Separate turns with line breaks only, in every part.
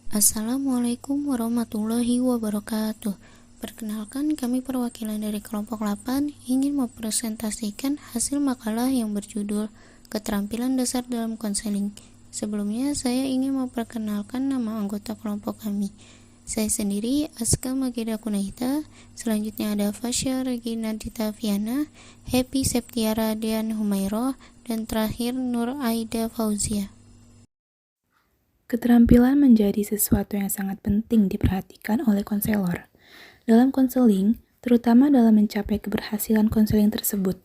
Assalamualaikum warahmatullahi wabarakatuh. Perkenalkan, kami perwakilan dari kelompok 8 ingin mempresentasikan hasil makalah yang berjudul Keterampilan Dasar dalam Konseling. Sebelumnya, saya ingin memperkenalkan nama anggota kelompok kami. Saya sendiri, Aska Mageda Kunahita, selanjutnya ada Fasya Regina Dita Viana, Happy Septiara Dean Humayroh, dan terakhir Nur Aida Fauzia.
Keterampilan menjadi sesuatu yang sangat penting diperhatikan oleh konselor. Dalam konseling, terutama dalam mencapai keberhasilan konseling tersebut.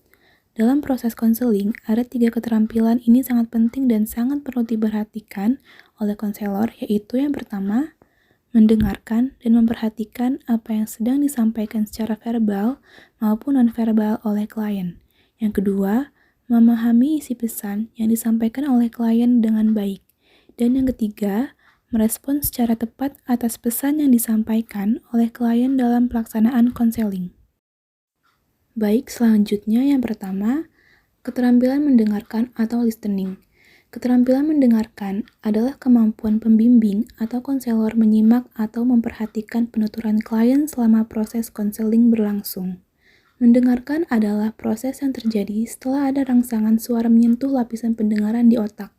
Dalam proses konseling, ada 3 keterampilan ini sangat penting dan sangat perlu diperhatikan oleh konselor, yaitu yang pertama, mendengarkan dan memperhatikan apa yang sedang disampaikan secara verbal maupun nonverbal oleh klien. Yang kedua, memahami isi pesan yang disampaikan oleh klien dengan baik. Dan yang ketiga, merespon secara tepat atas pesan yang disampaikan oleh klien dalam pelaksanaan konseling. Baik, selanjutnya yang pertama, keterampilan mendengarkan atau listening. Keterampilan mendengarkan adalah kemampuan pembimbing atau konselor menyimak atau memperhatikan penuturan klien selama proses konseling berlangsung. Mendengarkan adalah proses yang terjadi setelah ada rangsangan suara menyentuh lapisan pendengaran di otak.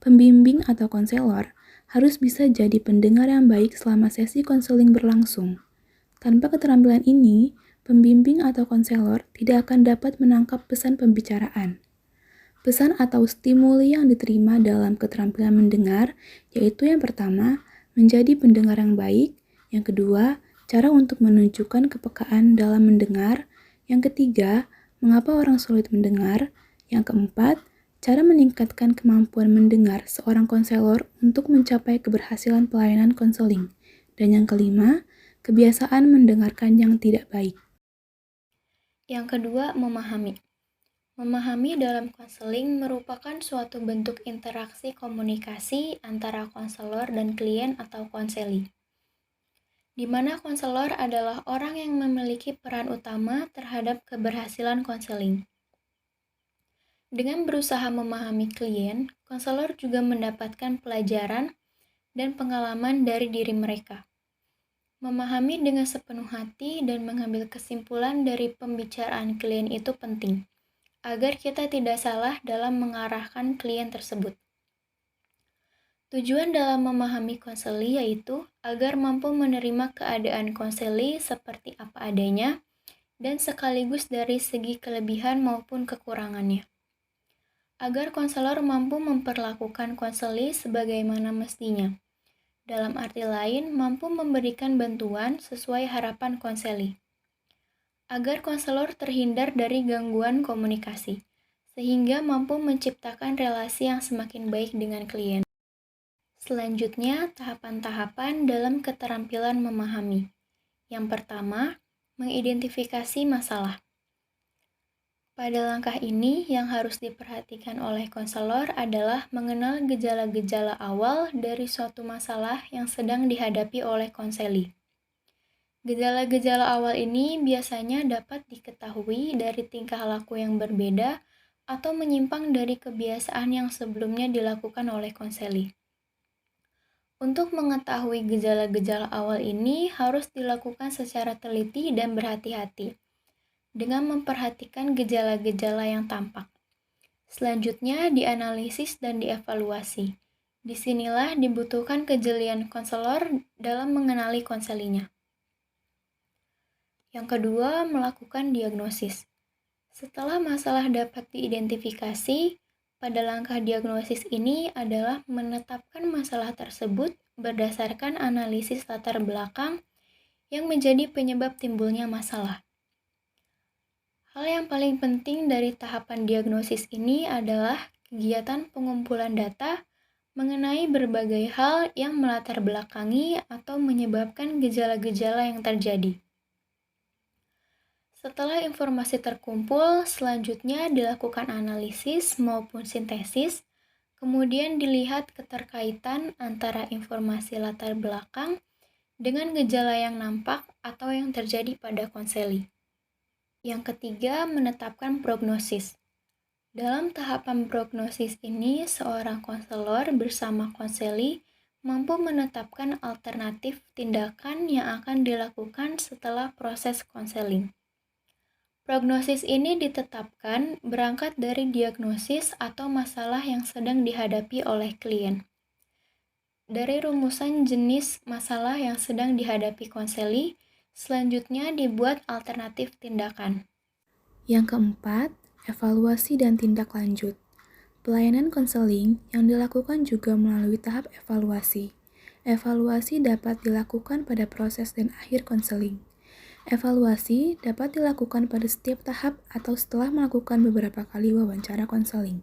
Pembimbing atau konselor harus bisa jadi pendengar yang baik selama sesi konseling berlangsung. Tanpa keterampilan ini, pembimbing atau konselor tidak akan dapat menangkap pesan pembicaraan. Pesan atau stimuli yang diterima dalam keterampilan mendengar, yaitu yang pertama, menjadi pendengar yang baik, yang kedua, cara untuk menunjukkan kepekaan dalam mendengar, yang ketiga, mengapa orang sulit mendengar, yang keempat, cara meningkatkan kemampuan mendengar seorang konselor untuk mencapai keberhasilan pelayanan konseling. Dan yang kelima, kebiasaan mendengarkan yang tidak baik.
Yang kedua, memahami. Memahami dalam konseling merupakan suatu bentuk interaksi komunikasi antara konselor dan klien atau konseli, di mana konselor adalah orang yang memiliki peran utama terhadap keberhasilan konseling. Dengan berusaha memahami klien, konselor juga mendapatkan pelajaran dan pengalaman dari diri mereka. Memahami dengan sepenuh hati dan mengambil kesimpulan dari pembicaraan klien itu penting, agar kita tidak salah dalam mengarahkan klien tersebut. Tujuan dalam memahami konseli yaitu agar mampu menerima keadaan konseli seperti apa adanya dan sekaligus dari segi kelebihan maupun kekurangannya. Agar konselor mampu memperlakukan konseli sebagaimana mestinya. Dalam arti lain, mampu memberikan bantuan sesuai harapan konseli. Agar konselor terhindar dari gangguan komunikasi, sehingga mampu menciptakan relasi yang semakin baik dengan klien. Selanjutnya, tahapan-tahapan dalam keterampilan memahami. Yang pertama, mengidentifikasi masalah. Pada langkah ini, yang harus diperhatikan oleh konselor adalah mengenal gejala-gejala awal dari suatu masalah yang sedang dihadapi oleh konseli. Gejala-gejala awal ini biasanya dapat diketahui dari tingkah laku yang berbeda atau menyimpang dari kebiasaan yang sebelumnya dilakukan oleh konseli. Untuk mengetahui gejala-gejala awal ini harus dilakukan secara teliti dan berhati-hati, dengan memperhatikan gejala-gejala yang tampak. Selanjutnya dianalisis dan dievaluasi. Disinilah dibutuhkan kejelian konselor dalam mengenali konselinya. Yang kedua, melakukan diagnosis. Setelah masalah dapat diidentifikasi, pada langkah diagnosis ini adalah menetapkan masalah tersebut berdasarkan analisis latar belakang yang menjadi penyebab timbulnya masalah. Hal yang paling penting dari tahapan diagnosis ini adalah kegiatan pengumpulan data mengenai berbagai hal yang melatar belakangi atau menyebabkan gejala-gejala yang terjadi. Setelah informasi terkumpul, selanjutnya dilakukan analisis maupun sintesis, kemudian dilihat keterkaitan antara informasi latar belakang dengan gejala yang nampak atau yang terjadi pada konseli. Yang ketiga, menetapkan prognosis. Dalam tahapan prognosis ini, seorang konselor bersama konseli mampu menetapkan alternatif tindakan yang akan dilakukan setelah proses konseling. Prognosis ini ditetapkan berangkat dari diagnosis atau masalah yang sedang dihadapi oleh klien. Dari rumusan jenis masalah yang sedang dihadapi konseli, selanjutnya dibuat alternatif tindakan.
Yang keempat, evaluasi dan tindak lanjut. Pelayanan konseling yang dilakukan juga melalui tahap evaluasi. Evaluasi dapat dilakukan pada proses dan akhir konseling. Evaluasi dapat dilakukan pada setiap tahap atau setelah melakukan beberapa kali wawancara konseling.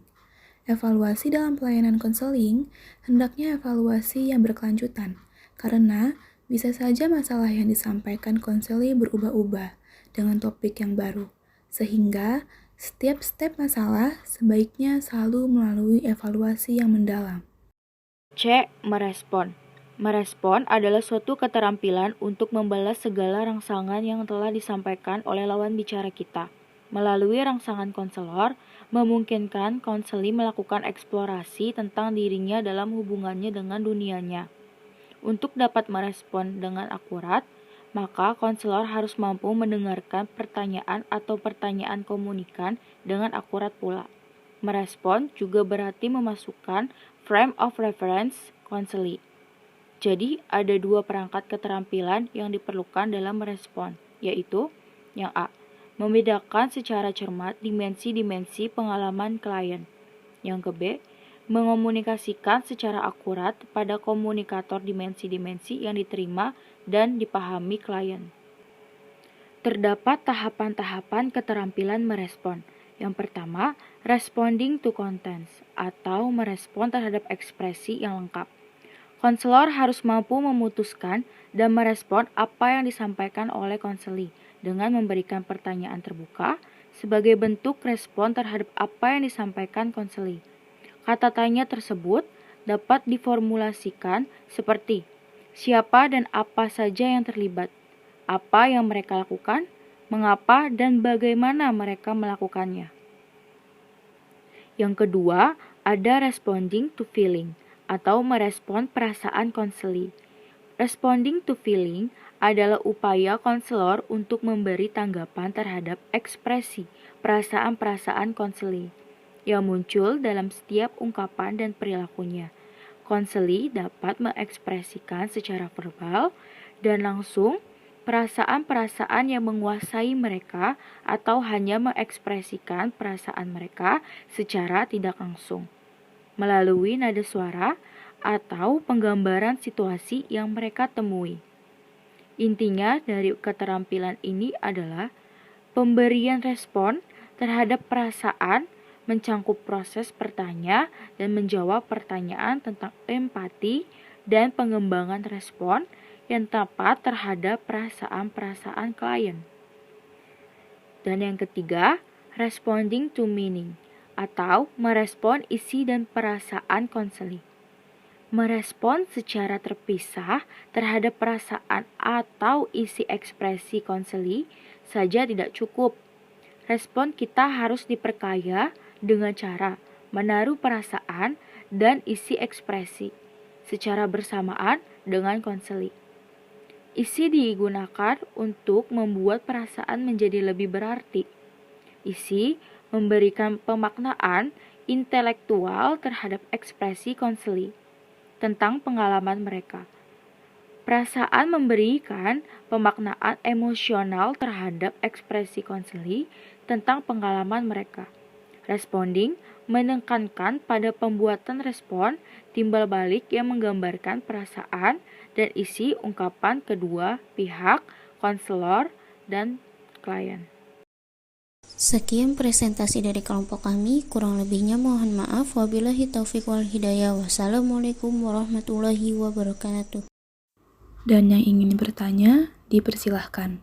Evaluasi dalam pelayanan konseling hendaknya evaluasi yang berkelanjutan, karena bisa saja masalah yang disampaikan konseli berubah-ubah dengan topik yang baru, sehingga setiap step masalah sebaiknya selalu melalui evaluasi yang mendalam.
C. Merespon. Merespon adalah suatu keterampilan untuk membalas segala rangsangan yang telah disampaikan oleh lawan bicara kita. Melalui rangsangan konselor, memungkinkan konseli melakukan eksplorasi tentang dirinya dalam hubungannya dengan dunianya. Untuk dapat merespon dengan akurat, maka konselor harus mampu mendengarkan pertanyaan atau pertanyaan komunikan dengan akurat pula. Merespon juga berarti memasukkan frame of reference konseli. Jadi, ada dua perangkat keterampilan yang diperlukan dalam merespon, yaitu yang A. Membedakan secara cermat dimensi-dimensi pengalaman klien. Yang B. Mengomunikasikan secara akurat pada komunikator dimensi-dimensi yang diterima dan dipahami klien. Terdapat tahapan-tahapan keterampilan merespon. Yang pertama, responding to contents, atau merespon terhadap ekspresi yang lengkap. Konselor harus mampu memutuskan dan merespon apa yang disampaikan oleh konseli dengan memberikan pertanyaan terbuka sebagai bentuk respon terhadap apa yang disampaikan konseli. Kata tanya tersebut dapat diformulasikan seperti siapa dan apa saja yang terlibat, apa yang mereka lakukan, mengapa dan bagaimana mereka melakukannya. Yang kedua, ada responding to feeling, atau merespon perasaan konseli. Responding to feeling adalah upaya konselor untuk memberi tanggapan terhadap ekspresi perasaan-perasaan konseli yang muncul dalam setiap ungkapan dan perilakunya. Konseli dapat mengekspresikan secara verbal dan langsung perasaan-perasaan yang menguasai mereka atau hanya mengekspresikan perasaan mereka secara tidak langsung melalui nada suara atau penggambaran situasi yang mereka temui. Intinya dari keterampilan ini adalah pemberian respon terhadap perasaan mencangkup proses bertanya dan menjawab pertanyaan tentang empati dan pengembangan respon yang tepat terhadap perasaan-perasaan klien. Dan yang ketiga, responding to meaning, atau merespon isi dan perasaan konseli. Merespon secara terpisah terhadap perasaan atau isi ekspresi konseli saja tidak cukup. Respon kita harus diperkaya dengan cara menaruh perasaan dan isi ekspresi secara bersamaan dengan konseli. Isi digunakan untuk membuat perasaan menjadi lebih berarti. Isi memberikan pemaknaan intelektual terhadap ekspresi konseli tentang pengalaman mereka. Perasaan memberikan pemaknaan emosional terhadap ekspresi konseli tentang pengalaman mereka. Responding menekankan pada pembuatan respon timbal balik yang menggambarkan perasaan dan isi ungkapan kedua pihak, konselor, dan klien.
Sekian presentasi dari kelompok kami, kurang lebihnya mohon maaf. Wabillahi taufiq wal hidayah. Wassalamualaikum warahmatullahi wabarakatuh.
Dan yang ingin bertanya, dipersilahkan.